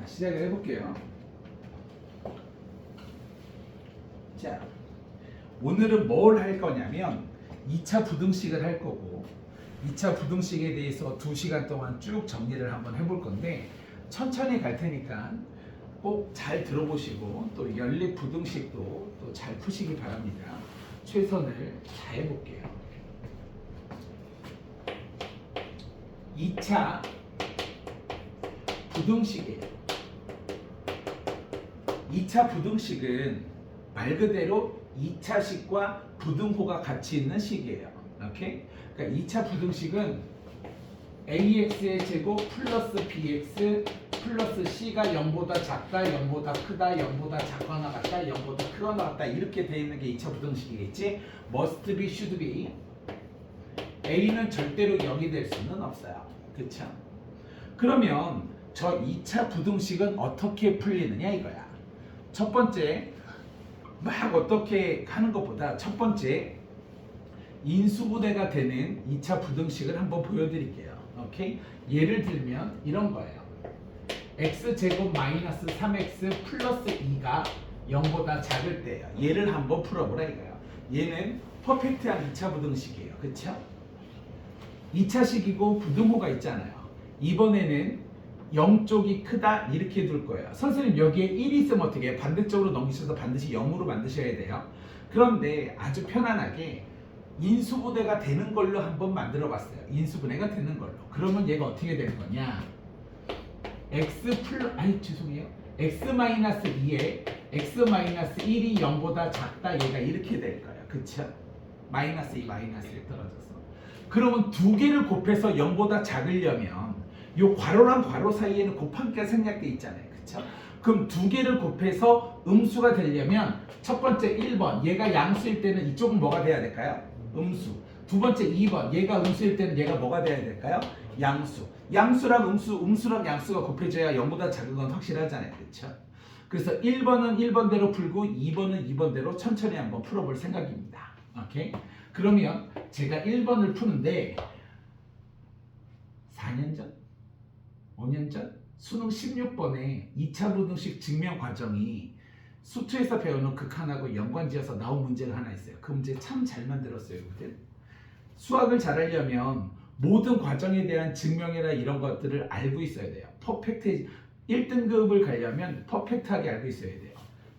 시작을 해볼게요. 자, 오늘은 뭘 할 거냐면 2차 부등식을 할 거고 2차 부등식에 대해서 2시간 동안 쭉 정리를 한번 해볼 건데 천천히 갈 테니까 꼭 잘 들어보시고 또 연립 부등식도 또 잘 푸시기 바랍니다. 최선을 다해볼게요. 2차 부등식이에요. 2차 부등식은 말 그대로 2차식과 부등호가 같이 있는 식이에요. 오케이? 그러니까 2차 부등식은 ax의 제곱 플러스 bx 플러스 c가 0보다 작다, 0보다 크다, 0보다 작거나 같다, 0보다 크거나 같다 이렇게 되어 있는 게 2차 부등식이겠지? must be, should be. a는 절대로 0이 될 수는 없어요. 그쵸? 그러면 저 2차 부등식은 어떻게 풀리느냐 이거야. 첫 번째 막 어떻게 하는 것보다 첫 번째 인수분해가 되는 2차 부등식을 한번 보여드릴게요. 오케이? 예를 들면 이런 거예요. x제곱 마이너스 3x 플러스 2가 0보다 작을 때예요. 얘를 한번 풀어보라 이거예요. 얘는 퍼펙트한 2차 부등식이에요. 그쵸? 2차식이고 부등호가 있잖아요. 이번에는 0쪽이 크다 이렇게 둘 거예요. 선생님 여기에 1이 있으면 어떻게 해요? 반대쪽으로 넘기셔서 반드시 0으로 만드셔야 돼요. 그런데 아주 편안하게 인수분해가 되는 걸로 한번 만들어 봤어요. 인수분해가 되는 걸로. 그러면 얘가 어떻게 될 거냐? 죄송해요. x-2에 x-1이 0보다 작다 얘가 이렇게 될 거예요. 그쵸? 마이너스 2 마이너스 1 떨어져서. 그러면 두 개를 곱해서 0보다 작으려면 요 괄호랑 괄호 사이에는 곱한기가 생략돼 있잖아요. 그쵸? 그럼 두 개를 곱해서 음수가 되려면 첫 번째 1번 얘가 양수일 때는 이쪽은 뭐가 돼야 될까요? 음수. 두 번째 2번 얘가 음수일 때는 얘가 뭐가 돼야 될까요? 양수. 양수랑 음수랑 양수가 곱해져야 0보다 작은 건 확실하잖아요. 그쵸? 그래서 1번은 1번대로 풀고 2번은 2번대로 천천히 한번 풀어볼 생각입니다. 오케이? 그러면 제가 1번을 푸는데 4년 전? 5년 전? 수능 16번에 2차 부등식 증명 과정이 수투에서 배우는 극한하고 연관지어서 나온 문제가 하나 있어요. 그 문제 참 잘 만들었어요. 여러분들. 수학을 잘하려면 모든 과정에 대한 증명이나 이런 것들을 알고 있어야 돼요. 퍼펙트 1등급을 가려면 퍼펙트하게 알고 있어야 돼요.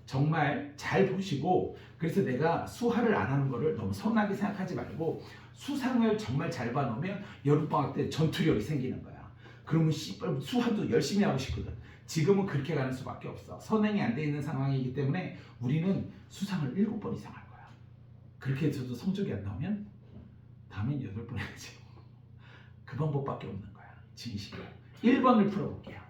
정말 잘 보시고 그래서 내가 수화를 안 하는 거를 너무 서운하게 생각하지 말고 수상을 정말 잘 봐놓으면 여름방학 때 전투력이 생기는 거야. 그러면 수화도 열심히 하고 싶거든. 지금은 그렇게 가는 수밖에 없어. 선행이 안 돼 있는 상황이기 때문에 우리는 수상을 7번 이상 할 거야. 그렇게 해서도 성적이 안 나오면 다음엔 8번 해야지. 그 방법밖에 없는 거야. 진실이야. 1번을 풀어볼게요.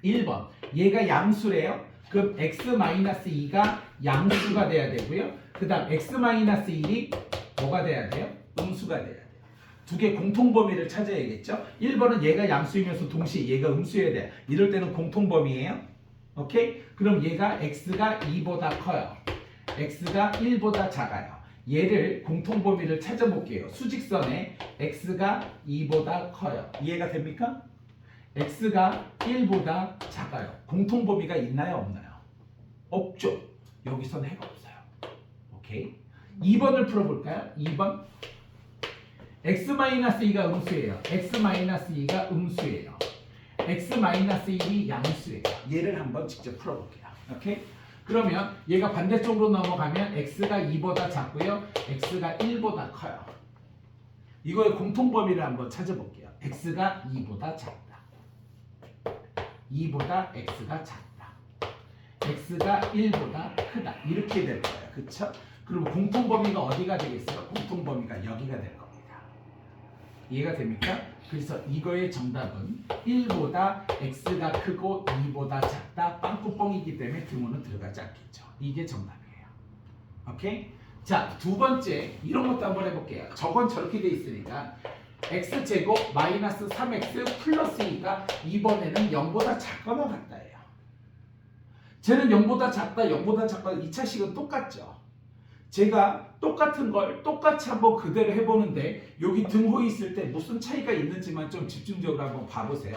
1번 얘가 양수래요. 그럼 x-2가 양수가 돼야 되고요. 그 다음 x-1이 뭐가 돼야 돼요? 음수가 돼야 돼요. 두 개 공통범위를 찾아야겠죠. 1번은 얘가 양수이면서 동시에 얘가 음수여야 돼. 이럴 때는 공통범위예요. 오케이? 그럼 얘가 x가 2보다 커요. x가 1보다 작아요. 얘를 공통범위를 찾아볼게요. 수직선에 x가 2보다 커요. 이해가 됩니까? x가 1보다 작아요. 공통범위가 있나요? 없나요? 없죠. 여기서는 해가 없어요. 오케이? 2번을 풀어볼까요? 2번 x-2가 음수예요. x-2가 음수예요. x-1이 양수예요. 얘를 한번 직접 풀어볼게요. 오케이? 그러면 얘가 반대쪽으로 넘어가면 x가 2보다 작고요. x가 1보다 커요. 이거의 공통범위를 한번 찾아볼게요. x가 2보다 작다. 2보다 x가 작다. x가 1보다 크다. 이렇게 될 거예요. 그쵸? 그럼 공통범위가 어디가 되겠어요? 공통범위가 여기가 될 겁니다. 이해가 됩니까? 그래서 이거의 정답은 1보다 x가 크고 2보다 작다. 빵꾸뻥이기 때문에 등호는 들어가지 않겠죠. 이게 정답이에요. 오케이? 자, 두 번째 이런 것도 한번 해볼게요. 저건 저렇게 돼 있으니까 x제곱 마이너스 3x 플러스 2가 이번에는 0보다 작거나 같다예요. 쟤는 0보다 작다, 0보다 작다. 2차식은 똑같죠. 제가 똑같은 걸 똑같이 한번 그대로 해보는데 여기 등호 있을 때 무슨 차이가 있는지만 좀 집중적으로 한번 봐보세요.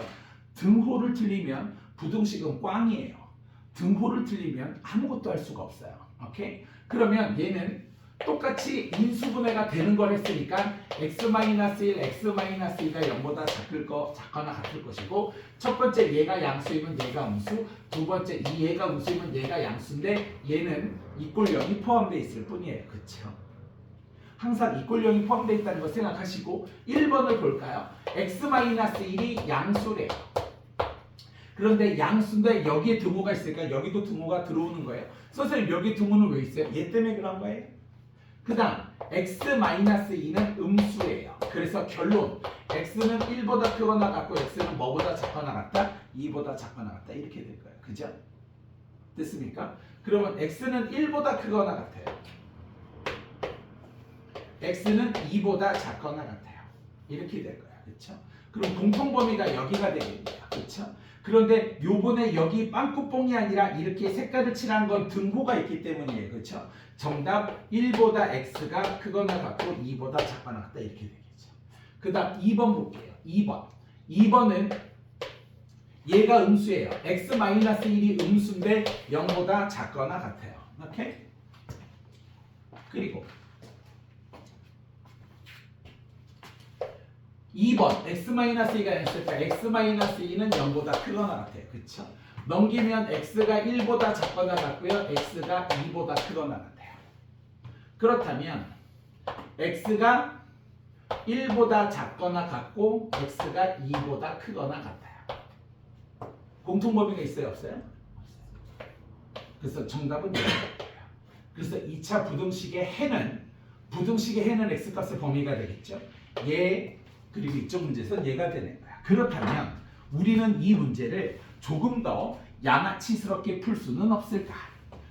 등호를 틀리면 부등식은 꽝이에요. 등호를 틀리면 아무것도 할 수가 없어요. 오케이? 그러면 얘는 똑같이 인수분해가 되는 걸 했으니까 x-1, x-2가 0보다 작거나 같을 것이고, 첫 번째 얘가 양수이면 얘가 음수, 두 번째 얘가 음수이면 얘가 양수인데 얘는 이꼴 0이 포함되어 있을 뿐이에요. 그쵸? 항상 이꼴 0이 포함되어 있다는 거 생각하시고 1번을 볼까요? x-1이 양수래요. 그런데 양수인데 여기에 등호가 있으니까 여기도 등호가 들어오는 거예요. 선생님 여기 등호는 왜 있어요? 얘 때문에 그런 거예요. 그 다음 x-2는 음수예요. 그래서 결론 x는 1보다 크거나 같고 x는 뭐보다 작거나 같다? 2보다 작거나 같다. 이렇게 될 거예요. 그죠? 됐습니까? 그러면 x는 1보다 크거나 같아요. x는 2보다 작거나 같아요. 이렇게 될 거예요. 그렇죠? 그럼 공통범위가 여기가 되겠네요. 그렇죠? 그런데 요번에 여기 빵꾸뽕이 아니라 이렇게 색깔을 칠한 건 등호가 있기 때문이에요. 그렇죠? 정답 1보다 x가 크거나 같고 2보다 작거나 같다. 이렇게 되겠죠. 그 다음 2번 볼게요. 2번은 얘가 음수예요. x-1이 음수인데 0보다 작거나 같아요. 오케이? 그리고 2번 x-2가 있을까? x-2는 0보다 크거나 같아요. 그쵸? 넘기면 x가 1보다 작거나 같고요. x가 2보다 크거나 같아요. 그렇다면 x가 1보다 작거나 같고 x가 2보다 크거나 같아요. 공통범위가 있어요? 없어요? 없어요. 그래서 정답은 0이에요. 그래서 2차 부등식의 해는 x값의 범위가 되겠죠. 얘 그리고 이쪽 문제에서는 얘가 되는 거야. 그렇다면 우리는 이 문제를 조금 더 양아치스럽게 풀 수는 없을까?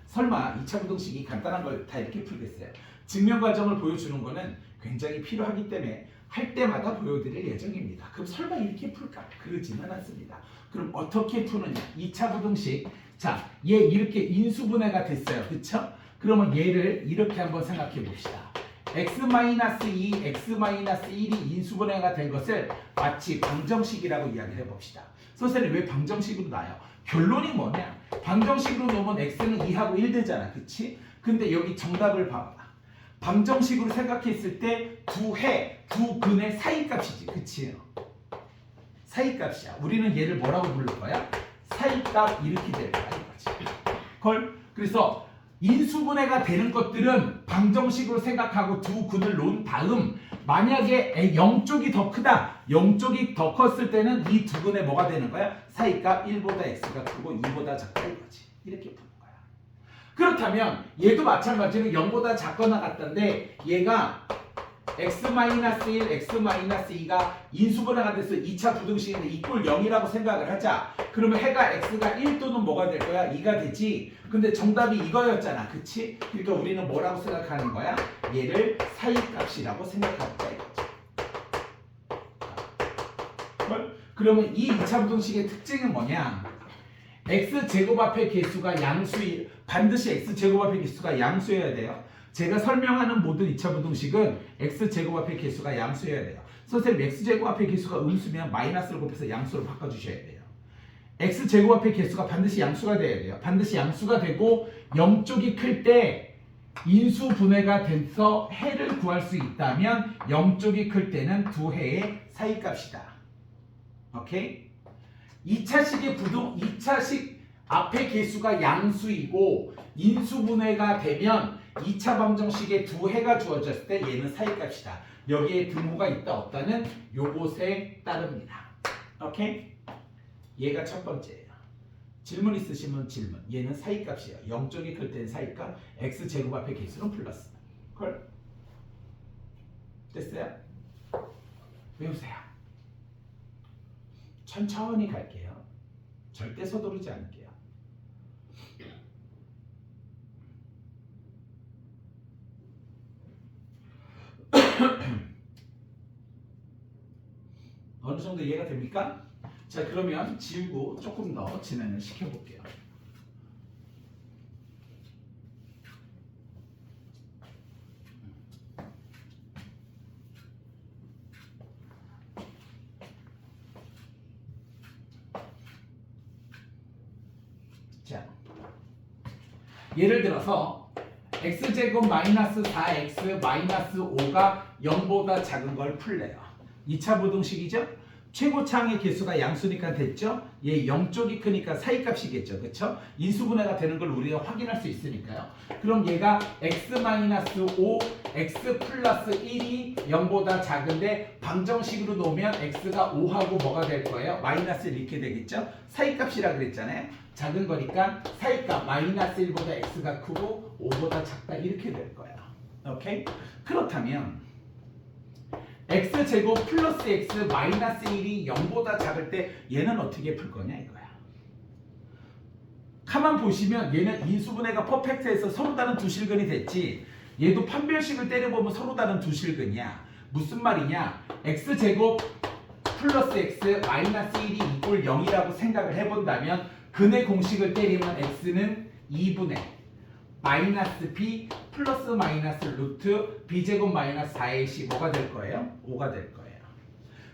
설마 2차 부등식이 간단한 걸 다 이렇게 풀겠어요? 증명 과정을 보여주는 거는 굉장히 필요하기 때문에 할 때마다 보여드릴 예정입니다. 그럼 설마 이렇게 풀까? 그러지는 않습니다. 그럼 어떻게 푸느냐? 2차 부등식. 자, 얘 이렇게 인수분해가 됐어요. 그쵸? 그러면 얘를 이렇게 한번 생각해 봅시다. x-2, x-1이 인수분해가 된 것을 마치 방정식이라고 이야기를 해봅시다. 선생님 왜 방정식으로 놔요? 결론이 뭐냐? 방정식으로 놓으면 x는 2하고 1 되잖아. 그치? 근데 여기 정답을 봐봐. 방정식으로 생각했을 때 두 근의 사이값이지. 그치? 사이값이야. 우리는 얘를 뭐라고 부를 거야? 사이값 이렇게 될 거야. 이거지. 그래서 인수분해가 되는 것들은 방정식으로 생각하고 두 근을 놓은 다음 만약에 0쪽이 더 크다, 0쪽이 더 컸을 때는 이 두 근에 뭐가 되는 거야? 사이값 1보다 x가 크고 2보다 작다 이거지. 이렇게 푸는 거야. 그렇다면 얘도 마찬가지로 0보다 작거나 같던데 얘가 x-1, x-2가 인수분해가 돼서 2차 부등식인데 이꼴 0이라고 생각을 하자. 그러면 해가 x가 1 또는 뭐가 될 거야? 2가 되지. 근데 정답이 이거였잖아. 그치? 그러니까 우리는 뭐라고 생각하는 거야? 얘를 사이값이라고 생각할 거야. 그러면 이 2차 부등식의 특징은 뭐냐? x제곱 앞의 개수가 반드시 x제곱 앞의 개수가 양수여야 돼요. 제가 설명하는 모든 2차 부등식은 x제곱 앞의 개수가 양수여야 돼요. 선생님 x제곱 앞의 개수가 음수면 마이너스를 곱해서 양수로 바꿔주셔야 돼요. x제곱 앞의 개수가 반드시 양수가 돼야 돼요. 반드시 양수가 되고 0쪽이 클 때 인수분해가 돼서 해를 구할 수 있다면 0쪽이 클 때는 두 해의 사이값이다. 오케이? 2차식 앞의 개수가 양수이고 인수분해가 되면 2차 방정식에 두 해가 주어졌을 때 얘는 사이값이다. 여기에 등호가 있다 없다는 요것에 따릅니다. 오케이? 얘가 첫 번째예요. 질문 있으시면 질문. 얘는 사이값이에요. 0쪽이 클 때는 사이값, x제곱 앞의 개수는 플러스. 콜? 됐어요? 외우세요. 천천히 갈게요. 절대 서두르지 않을게요. 어느 정도 이해가 됩니까? 자, 그러면 지우고 조금 더 진행을 시켜볼게요. 자, 예를 들어서 x제곱 마이너스 4x 마이너스 5가 0보다 작은 걸 풀래요. 2차 부등식이죠? 최고차항의 개수가 양수니까 됐죠? 얘 0쪽이 크니까 사이값이겠죠. 그쵸? 인수분해가 되는 걸 우리가 확인할 수 있으니까요. 그럼 얘가 x-5, x 플러스 1이 0보다 작은데 방정식으로 놓으면 x가 5하고 뭐가 될 거예요? 마이너스 이렇게 되겠죠? 사이값이라 그랬잖아요. 작은 거니까 사이값 마이너스 1보다 x가 크고 5보다 작다 이렇게 될 거예요. 오케이? 그렇다면 x제곱 플러스 x 마이너스 1이 0보다 작을 때 얘는 어떻게 풀 거냐 이거야. 가만 보시면 얘는 인수분해가 퍼펙트해서 서로 다른 두 실근이 됐지. 얘도 판별식을 때려보면 서로 다른 두 실근이야. 무슨 말이냐? x제곱 플러스 x 마이너스 1이 이꼴 0이라고 생각을 해본다면 근의 공식을 때리면 x는 2분의 마이너스 b 플러스 마이너스 루트 b제곱 마이너스 4의 시 뭐가 될 거예요? 5가 될 거예요.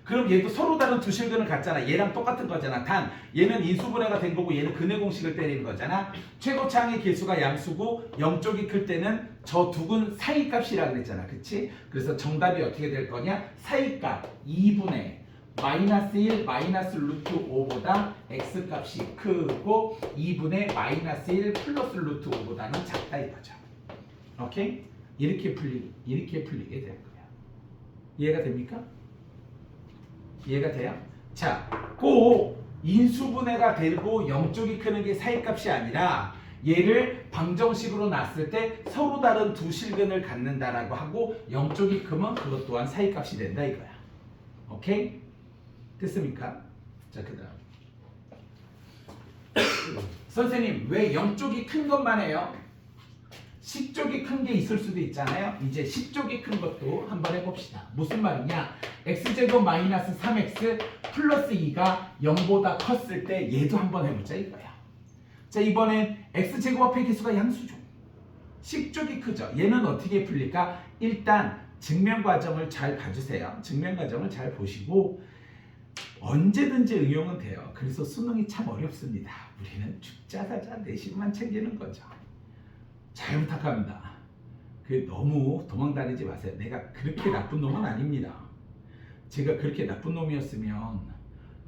그럼 얘도 서로 다른 두 실근을 갖잖아. 얘랑 똑같은 거잖아. 단 얘는 인수분해가 된 거고 얘는 근의 공식을 때리는 거잖아. 최고차항의 개수가 양수고 0쪽이 클 때는 저 두 근 사이값이라 그랬잖아. 그치? 그래서 정답이 어떻게 될 거냐? 사이값 2분의 마이너스 1 마이너스 루트 5보다 x값이 크고 2분의 마이너스 1 플러스 루트 5보다는 작다 이거죠. 오케이? 이렇게 풀리게 될 거야. 이해가 됩니까? 이해가 돼요? 자, 꼭 인수분해가 되고 0쪽이 크는 게 사이값이 아니라 얘를 방정식으로 놨을 때 서로 다른 두 실근을 갖는다라고 하고 0쪽이 크면 그것 또한 사이값이 된다 이거야. 오케이? 됐습니까? 자, 그 다음 선생님 왜 0쪽이 큰 것만 해요? 10쪽이 큰 게 있을 수도 있잖아요. 이제 10쪽이 큰 것도 한번 해봅시다. 무슨 말이냐? x제곱 마이너스 3x 플러스 2가 0보다 컸을 때 얘도 한번 해보자 이거야. 자, 이번엔 x제곱 앞의 개수가 양수죠. 10쪽이 크죠. 얘는 어떻게 풀릴까? 일단 증명 과정을 잘 봐주세요. 증명 과정을 잘 보시고 언제든지 응용은 돼요. 그래서 수능이 참 어렵습니다. 우리는 죽자사자 내신만 챙기는 거죠. 잘 부탁합니다. 너무 도망다니지 마세요. 내가 그렇게 나쁜 놈은 아닙니다. 제가 그렇게 나쁜 놈이었으면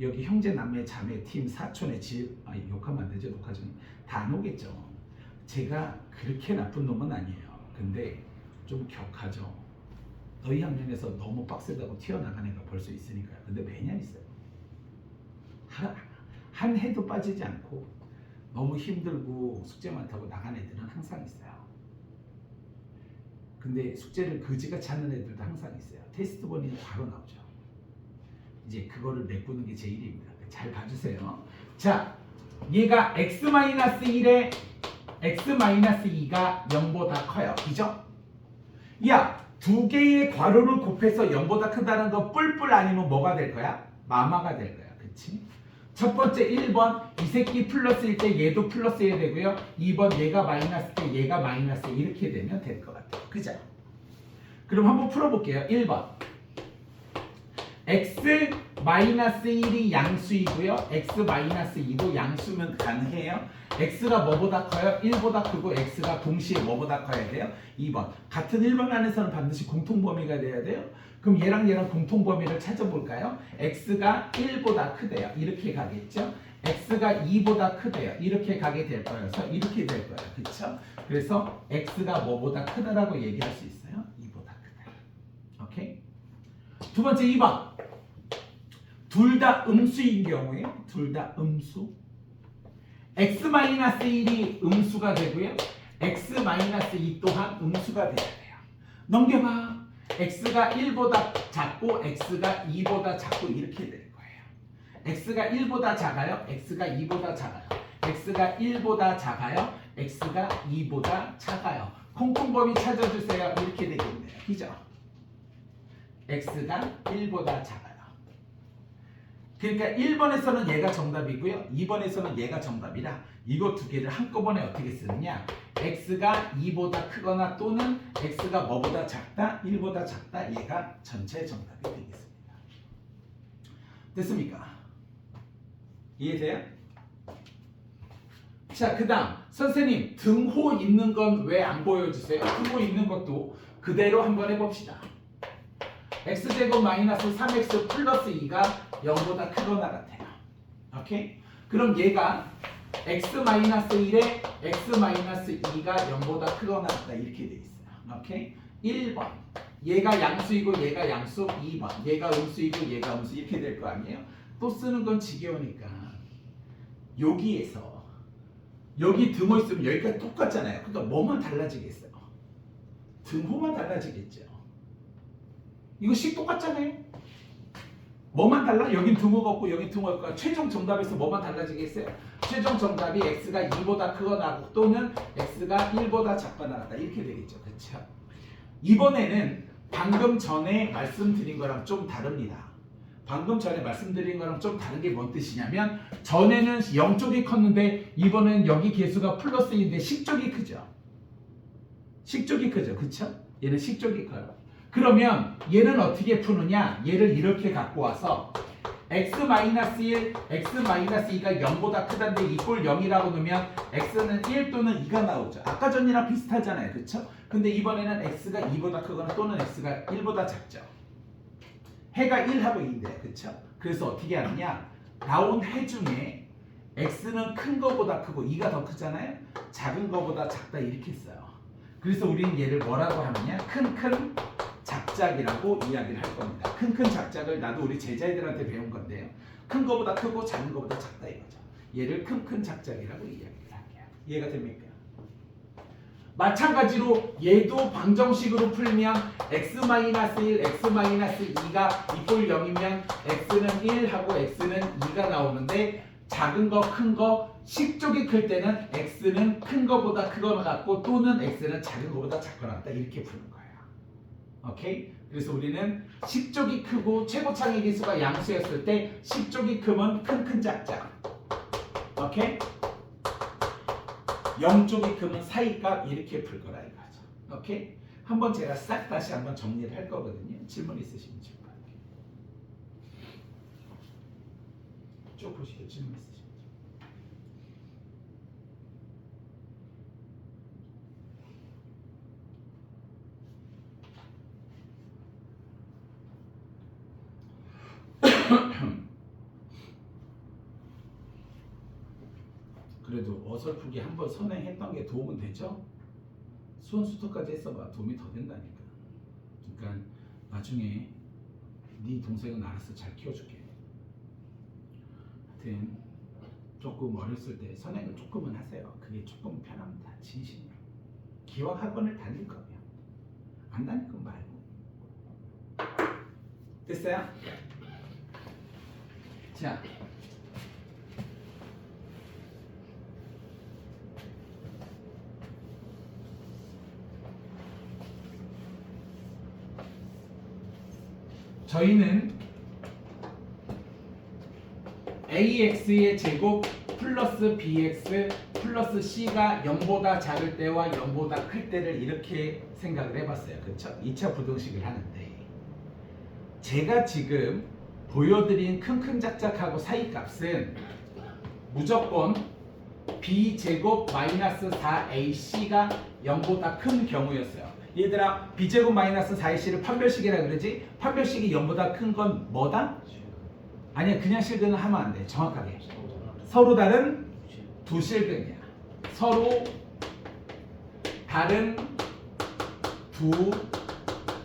여기 형제 남매 자매 팀 사촌의 집 욕하면 안 되죠. 녹화 중 다 안 오겠죠. 제가 그렇게 나쁜 놈은 아니에요. 근데 좀 격하죠. 너희 학년에서 너무 빡세다고 튀어나간 애가 벌써 있으니까요. 근데 매년 있어요. 한 해도 빠지지 않고 너무 힘들고 숙제 많다고 나간 애들은 항상 있어요. 근데 숙제를 그지같이 하는 애들도 항상 있어요. 테스트 보니 바로 나오죠. 이제 그거를 메꾸는 게 제 일입니다. 잘 봐주세요. 자, 얘가 x-1에 x-2가 0보다 커요. 그죠? 야, 두 개의 괄호를 곱해서 0보다 크다는 거 뿔뿔 아니면 뭐가 될 거야? 마마가 될 거야. 그치? 첫 번째 1번 이 새끼 플러스일 때 얘도 플러스여야 되고요. 2번 얘가 마이너스 때 얘가 마이너스 이렇게 되면 될 것 같아요. 그죠? 그럼 한번 풀어볼게요. 1번 x-1이 양수이고요. x-2도 양수면 가능해요. x가 뭐보다 커요? 1보다 크고 x가 동시에 뭐보다 커야 돼요? 2번 같은 1번 안에서는 반드시 공통범위가 돼야 돼요. 그럼 얘랑 공통범위를 찾아볼까요? x가 1보다 크대요. 이렇게 가겠죠? x가 2보다 크대요. 이렇게 가게 될 거여서 이렇게 될 거예요. 그렇죠? 그래서 x가 뭐보다 크다라고 얘기할 수 있어요. 2보다 크다. 오케이? 두 번째 2번 둘 다 음수인 경우에요. 둘 다 음수. x-1이 음수가 되고요. x-2 또한 음수가 돼야 돼요. 넘겨봐. x가 1보다 작고 x가 2보다 작고 이렇게 될 거예요. x가 1보다 작아요. x가 2보다 작아요. x가 1보다 작아요. x가 2보다 작아요. 공통범위 찾아주세요. 이렇게 되겠네요. 그죠? x가 1보다 작아요. 그러니까 1번에서는 얘가 정답이고요. 2번에서는 얘가 정답이라 이거 두 개를 한꺼번에 어떻게 쓰느냐. x가 2보다 크거나 또는 x가 뭐보다 작다? 1보다 작다? 얘가 전체 정답이 되겠습니다. 됐습니까? 이해돼요? 자, 그 다음 선생님 등호 있는 건 왜 안 보여주세요? 등호 있는 것도 그대로 한번 해봅시다. x제곱 마이너스 3x 플러스 2가 0보다 크거나 같아요. 오케이? 그럼 얘가 x 마이너스 1에 x 마이너스 2가 0보다 크거나 같다 이렇게 돼 있어요. 오케이? 1번 얘가 양수이고 얘가 양수. 2번 얘가 음수이고 얘가 음수 이렇게 될 거 아니에요? 또 쓰는 건 지겨우니까 여기에서 여기 등호 있으면 여기까지 똑같잖아요. 그러니까 뭐만 달라지겠어요? 등호만 달라지겠죠. 이거 식 똑같잖아요. 뭐만 달라? 여긴 등호가 없고 여긴 등호가 없고 최종 정답에서 뭐만 달라지겠어요? 최종 정답이 x가 2보다 크거나 또는 x가 1보다 작거나 같다 이렇게 되겠죠. 그렇죠? 이번에는 방금 전에 말씀드린 거랑 좀 다릅니다. 방금 전에 말씀드린 거랑 좀 다른 게 뭔 뜻이냐면 전에는 0쪽이 컸는데 이번엔 여기 개수가 플러스인데 식쪽이 크죠. 식쪽이 크죠. 그쵸? 얘는 식쪽이 커요. 그러면 얘는 어떻게 푸느냐? 얘를 이렇게 갖고 와서 x-1, x-2가 0보다 크다는데 이꼴 0이라고 넣으면 x는 1 또는 2가 나오죠. 아까 전이랑 비슷하잖아요. 그쵸? 근데 이번에는 x가 2보다 크거나 또는 x가 1보다 작죠. 해가 1하고 2인데 그쵸? 그래서 어떻게 하느냐? 나온 해 중에 x는 큰 거보다 크고 2가 더 크잖아요? 작은 거보다 작다 이렇게 써요. 그래서 우리는 얘를 뭐라고 하느냐? 큰 작작이라고 이야기를 할 겁니다. 큰 작작을 나도 우리 제자애들한테 배운 건데요. 큰 거보다 크고 작은 거보다 작다 이거죠. 얘를 큰 작작이라고 이야기를 할게요. 이해가 됩니까? 마찬가지로 얘도 방정식으로 풀면 x-1, x-2가 이꼴 0이면 x는 1 하고 x는 2가 나오는데 작은 거, 큰 거, 식쪽이 클 때는 x는 큰 거보다 크거나 같고 또는 x는 작은 거보다 작거나 같다 이렇게 푸는 거예요. 오케이? 그래서 우리는 식쪽이 크고 최고창의 개수가 양수였을 때 식쪽이 크면 큰 작작. 오케이? 0쪽이 크면 사이값 이렇게 풀 거라 이거죠. 오케이? 한번 제가 싹 다시 한번 정리를 할 거거든요. 질문 있으시면 질문 할게요. 쭉 보시고 질문 있으시면. 그래도 어설프게 한번 선행했던 게 도움은 되죠? 수원수토까지 했어봐 도움이 더 된다니까. 그러니까 나중에 네 동생은 알아서 잘 키워줄게. 하여튼 조금 어렸을 때 선행을 조금은 하세요. 그게 조금 편합니다. 진심으로. 기왕 학원을 다닐 거면 안 다닐 건 말고. 됐어요? 자, 저희는 ax의 제곱 플러스 bx 플러스 c가 0보다 작을 때와 0보다 클 때를 이렇게 생각을 해봤어요. 그렇죠? 2차 부등식을 하는데 제가 지금 보여드린 큰 작작하고 사이 값은 무조건 b제곱 마이너스 4ac가 0보다 큰 경우였어요. 얘들아 b제곱 마이너스 4ac를 판별식이라 그러지? 판별식이 0보다 큰 건 뭐다? 아니야 그냥 실근은 하면 안 돼. 정확하게 서로 다른 두 실근이야. 서로 다른 두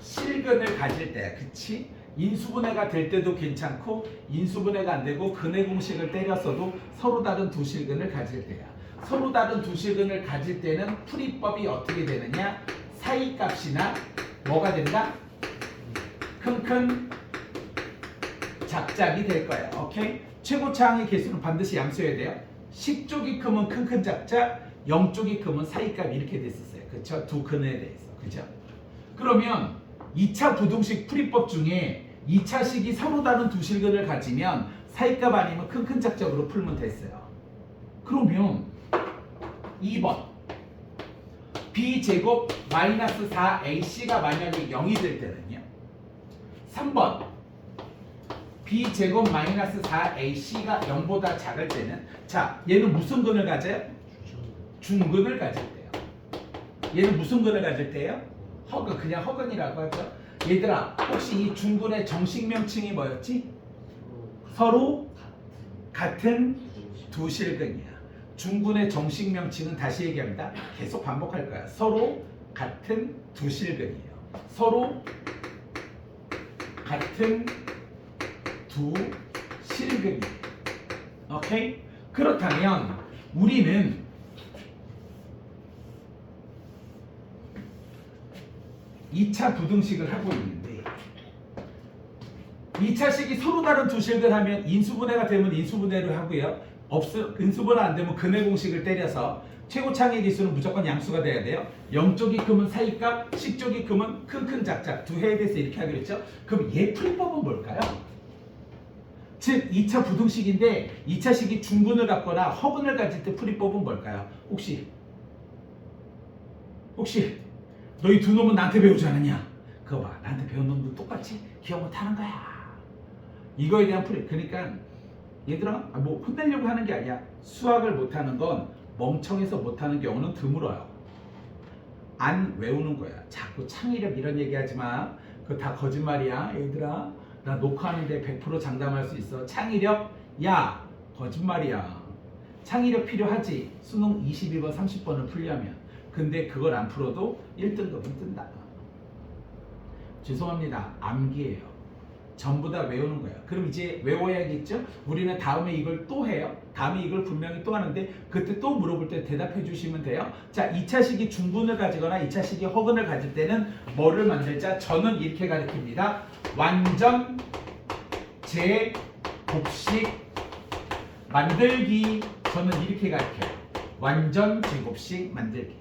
실근을 가질 때야. 그치? 인수분해가 될 때도 괜찮고 인수분해가 안 되고 근해 공식을 때렸어도 서로 다른 두 실근을 가질 때야. 서로 다른 두 실근을 가질 때는 풀이법이 어떻게 되느냐? 사이값이나 뭐가 된다? 큰 작작이 될 거야. 오케이? 최고차항의 개수는 반드시 양수여야 돼요. 10쪽이 크면 큰 작작, 0쪽이 크면 사이값 이렇게 됐었어요. 그쵸? 두 근해에 대해서. 그쵸? 그러면 2차 부등식 풀이법 중에 2차식이 서로 다른 두 실근을 가지면 사이값 아니면 큰 작작으로 풀면 됐어요. 그러면 2번 b제곱 마이너스 4ac가 만약에 0이 될 때는요. 3번 b제곱 마이너스 4ac가 0보다 작을 때는 자 얘는 무슨 근을 가져요? 중근을 가질 때요. 얘는 무슨 근을 가질 때요? 허근, 그냥 허근이라고 하죠. 얘들아, 혹시 이 중근의 정식 명칭이 뭐였지? 서로 같은 두 실근이야. 중근의 정식 명칭은 다시 얘기합니다. 계속 반복할 거야. 서로 같은 두 실근이에요. 서로 같은 두 실근이에요. 오케이? 그렇다면 우리는 2차 부등식을 하고 있는데 2차식이 서로 다른 두 실근 하면 인수분해가 되면 인수분해를 하고요. 인수분해 안 되면 근해 공식을 때려서 최고창의 기수는 무조건 양수가 돼야 돼요. 0쪽이 크면 사이값, 식쪽이 크면 큰큰 작작 두 해에 대해서 이렇게 하기로 했죠. 그럼 얘 풀이법은 뭘까요? 즉 2차 부등식인데 2차식이 중근을 갖거나 허근을 가질 때 풀이법은 뭘까요? 혹시 너희 두 놈은 나한테 배우지 않았냐? 그거 봐, 나한테 배운 놈도 똑같이 기억 못하는 거야. 이거에 대한 풀이. 그러니까 얘들아, 뭐 혼내려고 하는 게 아니야. 수학을 못하는 건 멍청해서 못하는 경우는 드물어요. 안 외우는 거야. 자꾸 창의력 이런 얘기하지 마. 그거 다 거짓말이야. 얘들아, 나 녹화하는데 100% 장담할 수 있어. 창의력? 야, 거짓말이야. 창의력 필요하지. 수능 22번 30번을 풀려면. 근데 그걸 안 풀어도 1등급은 뜬다. 죄송합니다. 암기예요. 전부 다 외우는 거예요. 그럼 이제 외워야겠죠? 우리는 다음에 이걸 또 해요. 다음에 이걸 분명히 또 하는데 그때 또 물어볼 때 대답해 주시면 돼요. 자, 2차식이 중근을 가지거나 2차식이 허근을 가질 때는 뭐를 만들자? 저는 이렇게 가르칩니다. 완전 제곱식 만들기. 저는 이렇게 가르쳐요. 완전 제곱식 만들기.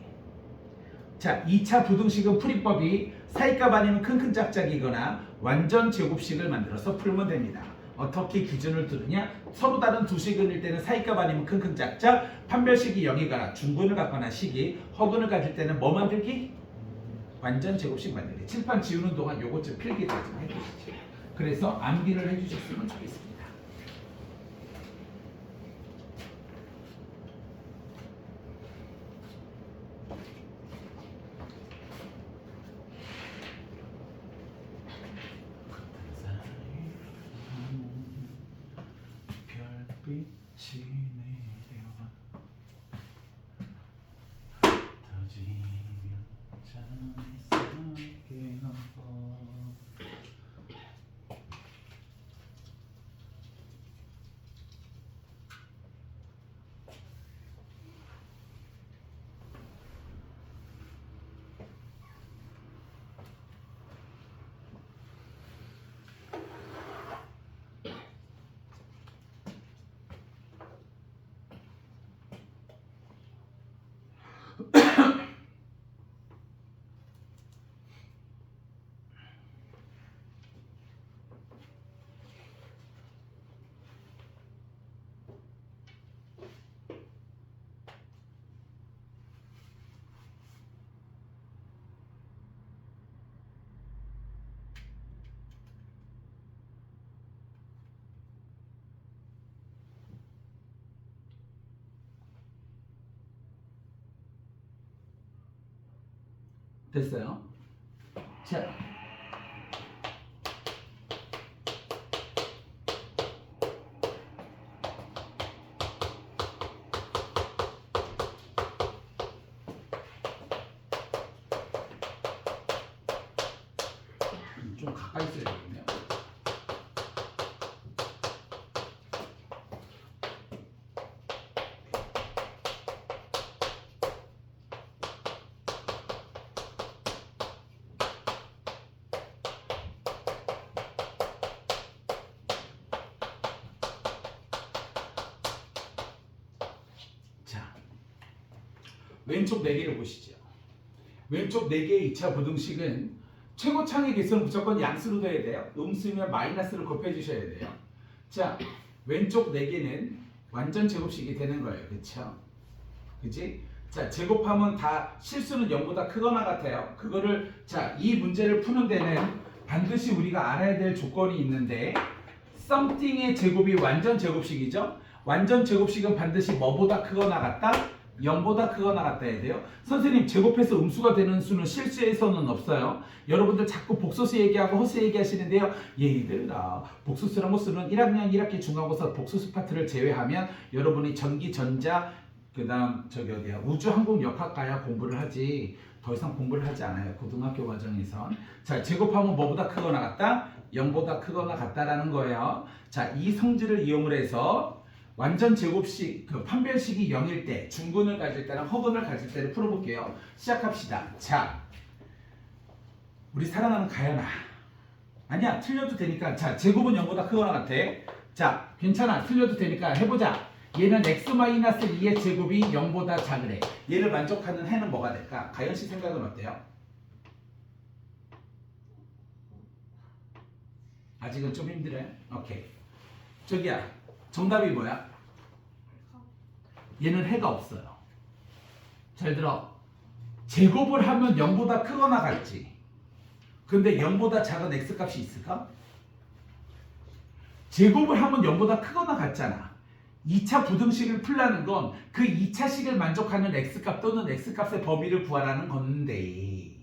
자, 2차 부등식은 풀이법이 사이값 아니면 큰큰 짝짝이거나 완전 제곱식을 만들어서 풀면 됩니다. 어떻게 기준을 두느냐? 서로 다른 두 식근일 때는 사이값 아니면 큰큰 짝짝, 판별식이 0이거나 중근을 갖거나 식이 허근을 가질 때는 뭐 만들기? 완전 제곱식 만들기. 칠판 지우는 동안 요것 좀 필기를 좀 해주시죠. 그래서 암기를 해주셨으면 좋겠습니다. 빛이 내려와 터지면 잠이 넘어. 됐어요? 자, 좀 가까이 써야 되겠네요. 자, 왼쪽 4개를 보시죠. 왼쪽 4개의 2차 부등식은 최고창의 개수는 무조건 양수로 돼야 돼요. 음수면 마이너스를 곱해주셔야 돼요. 자, 왼쪽 4개는 완전 제곱식이 되는 거예요. 그쵸? 그치? 자, 제곱하면 다 실수는 0보다 크거나 같아요. 그거를, 자, 이 문제를 푸는 데는 반드시 우리가 알아야 될 조건이 있는데 something의 제곱이 완전 제곱식이죠? 완전 제곱식은 반드시 뭐보다 크거나 같다? 0보다 크거나 같다 해야 돼요. 선생님 제곱해서 음수가 되는 수는 실수에서는 없어요. 여러분들 자꾸 복소수 얘기하고 허수 얘기하시는데요. 얘들아 복소수랑 허수는 1학년 1학기 중간고사 복소수 파트를 제외하면 여러분이 전기, 전자, 그 다음 저기 어디야 우주, 항공, 역학과야 공부를 하지 더 이상 공부를 하지 않아요. 고등학교 과정에선. 자 제곱하면 뭐보다 크거나 같다? 0보다 크거나 같다라는 거예요. 자 이 성질을 이용을 해서 완전 제곱식, 그 판별식이 0일 때, 중근을 가질 때랑 허근을 가질 때를 풀어볼게요. 시작합시다. 자, 우리 사랑하는 가연아. 아니야, 틀려도 되니까. 자, 제곱은 0보다 크거나 같아. 자, 괜찮아. 틀려도 되니까 해보자. 얘는 x-2의 제곱이 0보다 작으래. 얘를 만족하는 해는 뭐가 될까? 가연 씨 생각은 어때요? 아직은 좀 힘들어요? 오케이. 저기야, 정답이 뭐야? 얘는 해가 없어요. 잘 들어. 제곱을 하면 0보다 크거나 같지. 근데 0보다 작은 x값이 있을까? 제곱을 하면 0보다 크거나 같잖아. 2차 부등식을 풀라는 건 그 2차식을 만족하는 x값 또는 x값의 범위를 구하라는 건데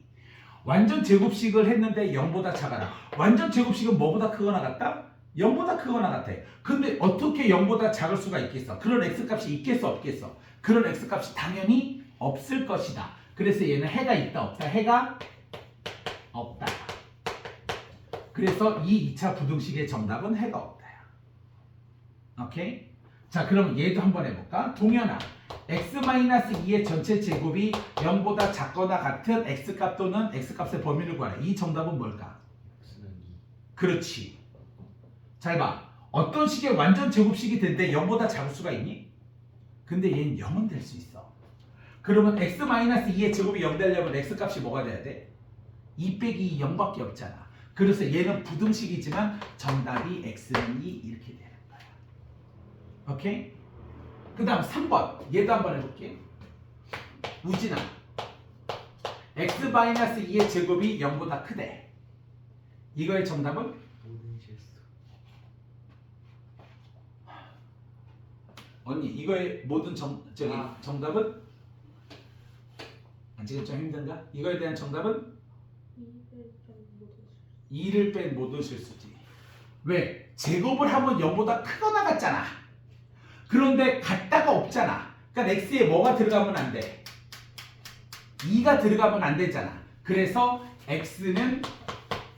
완전 제곱식을 했는데 0보다 작아라. 완전 제곱식은 뭐보다 크거나 같다? 0보다 크거나 같아. 근데 어떻게 0보다 작을 수가 있겠어? 그런 x값이 있겠어 없겠어? 그런 x값이 당연히 없을 것이다. 그래서 얘는 해가 있다 없다? 해가 없다. 그래서 이 2차 부등식의 정답은 해가 없다야. 오케이? 자 그럼 얘도 한번 해볼까? 동현아 x-2의 전체 제곱이 0보다 작거나 같은 x값 또는 x값의 범위를 구하라. 이 정답은 뭘까? 그렇지. 잘 봐. 어떤 식의 완전 제곱식이 된데 0보다 작을 수가 있니? 근데 얘는 0은 될 수 있어. 그러면 x-2의 제곱이 0 되려면 x값이 뭐가 돼야 돼? 2 빼기 0밖에 없잖아. 그래서 얘는 부등식이지만 정답이 x는 2 이렇게 되는 거야. 오케이? 그 다음 3번. 얘도 한번 해볼게. 우진아. x-2의 제곱이 0보다 크대. 이거의 정답은? 언니 이거의 모든 정답은? 지금 좀 힘든가? 이거에 대한 정답은? 2를 뺀 모든 실수지. 왜? 제곱을 하면 0보다 크거나 같잖아. 그런데 같다가 없잖아. 그러니까 x에 뭐가 들어가면 안 돼? 2가 들어가면 안 되잖아. 그래서 x는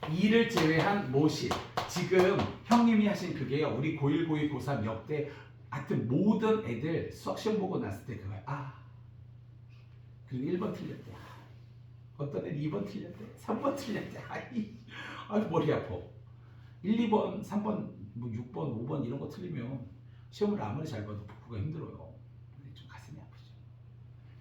2를 제외한 모실. 지금 형님이 하신 그게요. 우리 고1, 고2, 고3 역대 하여튼 모든 애들 수학 시험 보고 났을 때 그거야. 아. 그리고 1번 틀렸대. 어떤 애는 2번 틀렸대. 3번 틀렸대. 아이 머리 아파. 1, 2번, 3번, 뭐 6번, 5번 이런 거 틀리면 시험을 아무리 잘 봐도 복구가 힘들어요. 좀 가슴이 아프죠.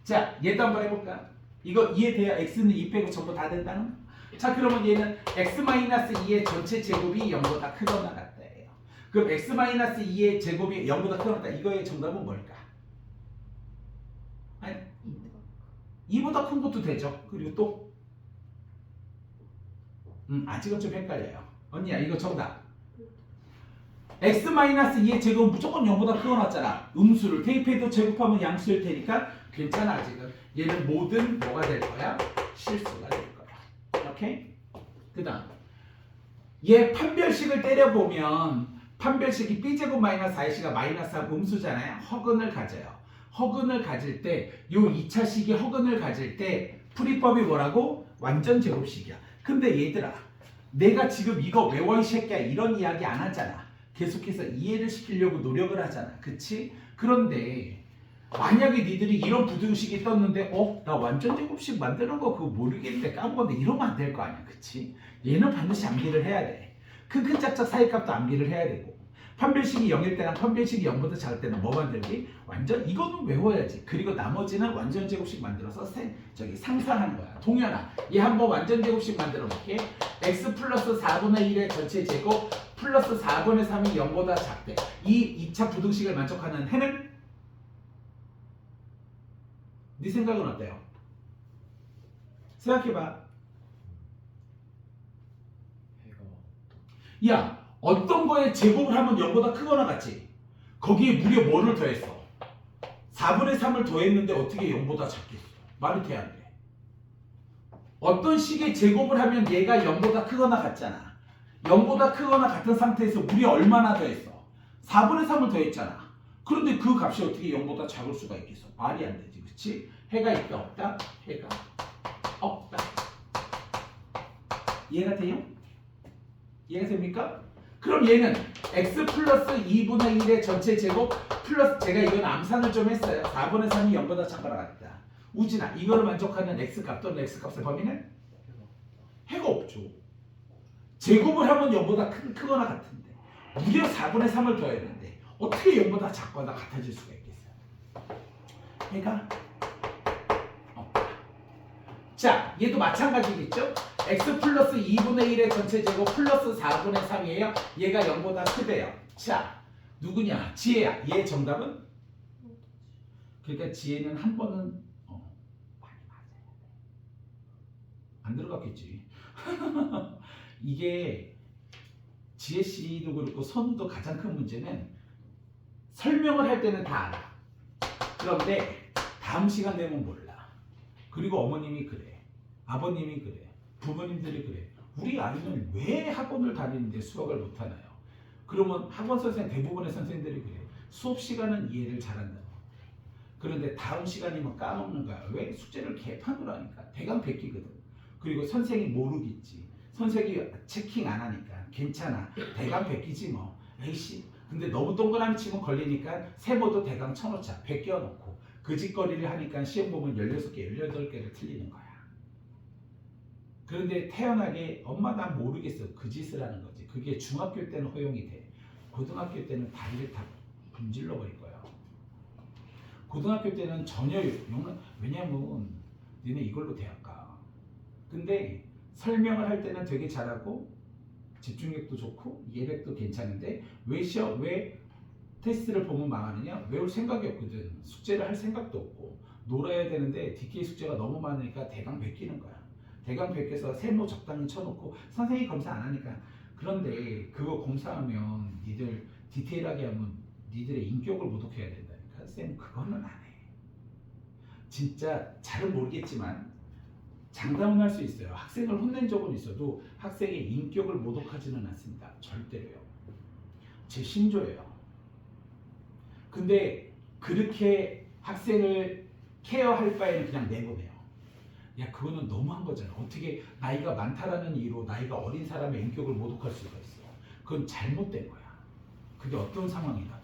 자, 얘도 한번 해볼까? 이거 이해돼야 x는 2 빼고 전부 다 된다는 거? 자, 그러면 얘는 x-2의 전체 제곱이 0보다 크거나 같다예요. 그럼 x-2의 제곱이 0보다 크거나 같다. 이거의 정답은 뭘까? 아니, 2보다 큰 것도 되죠. 그리고 또 아직은 좀 헷갈려요. 언니야 이거 정답. x-2의 제곱은 무조건 0보다 크거나 같잖아. 음수를 대입해도 제곱하면 양수일 테니까 괜찮아. 아직은 얘는 모든 뭐가 될 거야? 실수가 될 거야. 오케이? 그 다음 얘 판별식을 때려보면 판별식이 b제곱 마이너스 4ac가 마이너스 3 음수잖아요. 허근을 가져요. 허근을 가질 때 요 2차식이 허근을 가질 때 풀이법이 뭐라고? 완전 제곱식이야. 근데 얘들아 내가 지금 이거 외워 이 새끼야 이런 이야기 안 하잖아. 계속해서 이해를 시키려고 노력을 하잖아. 그치? 그런데 만약에 니들이 이런 부등식이 떴는데 나 완전 제곱식 만드는 거 그거 모르겠는데 까먹었는데 이러면 안 될 거 아니야. 그치? 얘는 반드시 암기를 해야 돼. 큰 짝짝 사이값도 암기를 해야 되고 판별식이 0일 때랑 판별식이 0보다 작을 때는 뭐 만들기? 완전 이거는 외워야지. 그리고 나머지는 완전 제곱식 만들어서 상상하는 거야. 동현아, 얘 한번 완전 제곱식 만들어 볼게. x 플러스 4분의 1의 전체 제곱 플러스 4분의 3이 0보다 작대. 이 2차 부등식을 만족하는 해는? 네 생각은 어때요? 생각해봐. 야, 어떤 거에 제곱을 하면 0보다 크거나 같지? 거기에 무려 뭐를 더했어? 4분의 3을 더했는데 어떻게 0보다 작겠어? 말이 돼, 안 돼? 어떤 식의 제곱을 하면 얘가 0보다 크거나 같잖아. 0보다 크거나 같은 상태에서 우리 얼마나 더했어? 4분의 3을 더했잖아. 그런데 그 값이 어떻게 0보다 작을 수가 있겠어? 말이 안 되지, 그렇지? 해가 있다 없다? 해가 없다. 이해가 돼요? 이해가 됩니까? 그럼 얘는 x 플러스 2분의 1의 전체 제곱 플러스 제가 이건 암산을 좀 했어요. 4분의 3이 0보다 작거나 같다. 우진아, 이거를 만족하는 x값 또는 x값의 범위는? 해가 없죠. 제곱을 하면 0보다 크거나 같은데 무려 4분의 3을 더했는데 어떻게 0보다 작거나 같아질 수가 있겠어요? 해가 없다. 자, 얘도 마찬가지겠죠? x 플러스 2분의 1의 전체 제곱 플러스 4분의 3이에요. 얘가 0보다 크대요. 자, 누구냐? 지혜야. 얘 정답은? 그러니까 지혜는 한 번은 많이 맞아야 돼. 안 들어갔겠지. 이게 지혜 씨도 그렇고 선우도 가장 큰 문제는 설명을 할 때는 다 알아. 그런데 다음 시간 되면 몰라. 그리고 어머님이 그래. 아버님이 그래. 부모님들이 그래. 우리 아이는 왜 학원을 다니는데 수학을 못하나요? 그러면 학원 선생님, 대부분의 선생님들이 그래. 수업 시간은 이해를 잘한다. 그런데 다음 시간이면 까먹는 거야. 왜? 숙제를 개판으로 하니까. 대강 베끼거든. 그리고 선생이 모르겠지. 선생이 체킹 안 하니까 괜찮아. 대강 베끼지 뭐. 에이씨. 근데 너무 동그라미 치면 걸리니까 세모도 대강 쳐놓자. 베껴놓고. 그 짓거리를 하니까 시험 보면 16개, 18개를 틀리는 거야. 그런데 태연하게 엄마 난 모르겠어. 그 짓을 하는 거지. 그게 중학교 때는 허용이 돼. 고등학교 때는 다리를 다 분질러 버릴 거야. 고등학교 때는 전혀 왜냐면 니네 이걸로 대학 가. 근데 설명을 할 때는 되게 잘하고 집중력도 좋고 이해력도 괜찮은데 왜 테스트를 보면 망하느냐? 외울 생각이 없거든. 숙제를 할 생각도 없고 놀아야 되는데 DK 숙제가 너무 많으니까 대강 베끼는 거야. 대강 베껴서 세모 적당히 쳐놓고 선생님이 검사 안 하니까. 그런데 그거 검사하면 니들 디테일하게 하면 니들의 인격을 모독해야 된다니까. 쌤 그거는 안 해. 진짜 잘은 모르겠지만 장담은 할 수 있어요. 학생을 혼낸 적은 있어도 학생의 인격을 모독하지는 않습니다. 절대로요. 제 신조예요. 근데 그렇게 학생을 케어할 바에는 그냥 내보내요. 야, 그거는 너무한 거잖아. 어떻게 나이가 많다라는 이유로 나이가 어린 사람의 인격을 모독할 수가 있어. 그건 잘못된 거야. 그게 어떤 상황이라도.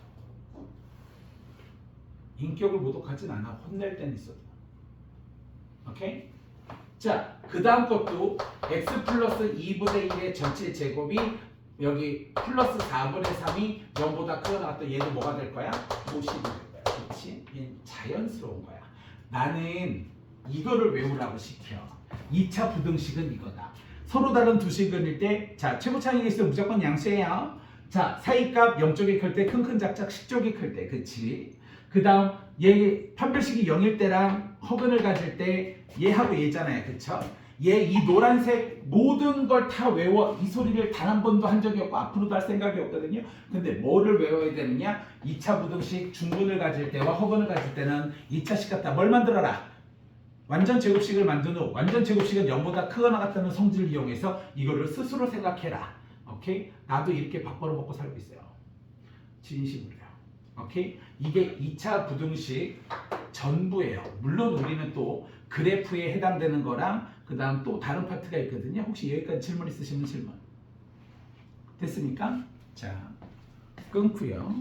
인격을 모독하진 않아. 혼낼 때는 있어도. 오케이? 자, 그 다음 것도 x 플러스 2분의 1의 전체 제곱이 여기 플러스 4분의 3이 0보다 크거나 같다. 얘도 뭐가 될 거야? 50이 될 거야. 그렇지? 얘는 자연스러운 거야. 나는 이거를 외우라고 시켜. 2차 부등식은 이거다. 서로 다른 두 식근일 때, 자, 최고 차이가 있으면 무조건 양수예요. 자, 사이값 0쪽이 클 때, 큰 작작 10쪽이 클 때, 그치? 그 다음, 얘 판별식이 0일 때랑 허근을 가질 때, 얘하고 얘잖아요. 그쵸? 얘 이 노란색 모든 걸 다 외워. 이 소리를 단 한 번도 한 적이 없고 앞으로도 할 생각이 없거든요. 근데 뭐를 외워야 되느냐? 2차 부등식 중근을 가질 때와 허근을 가질 때는 2차식 같다. 뭘 만들어라? 완전 제곱식을 만든 후 완전 제곱식은 0보다 크거나 같다는 성질을 이용해서 이거를 스스로 생각해라. 오케이? 나도 이렇게 밥 벌어먹고 살고 있어요. 진심으로요. 오케이? 이게 2차 부등식 전부예요. 물론 우리는 또 그래프에 해당되는 거랑 그 다음 또 다른 파트가 있거든요. 혹시 여기까지 질문 있으시면 질문. 됐습니까? 자, 끊고요.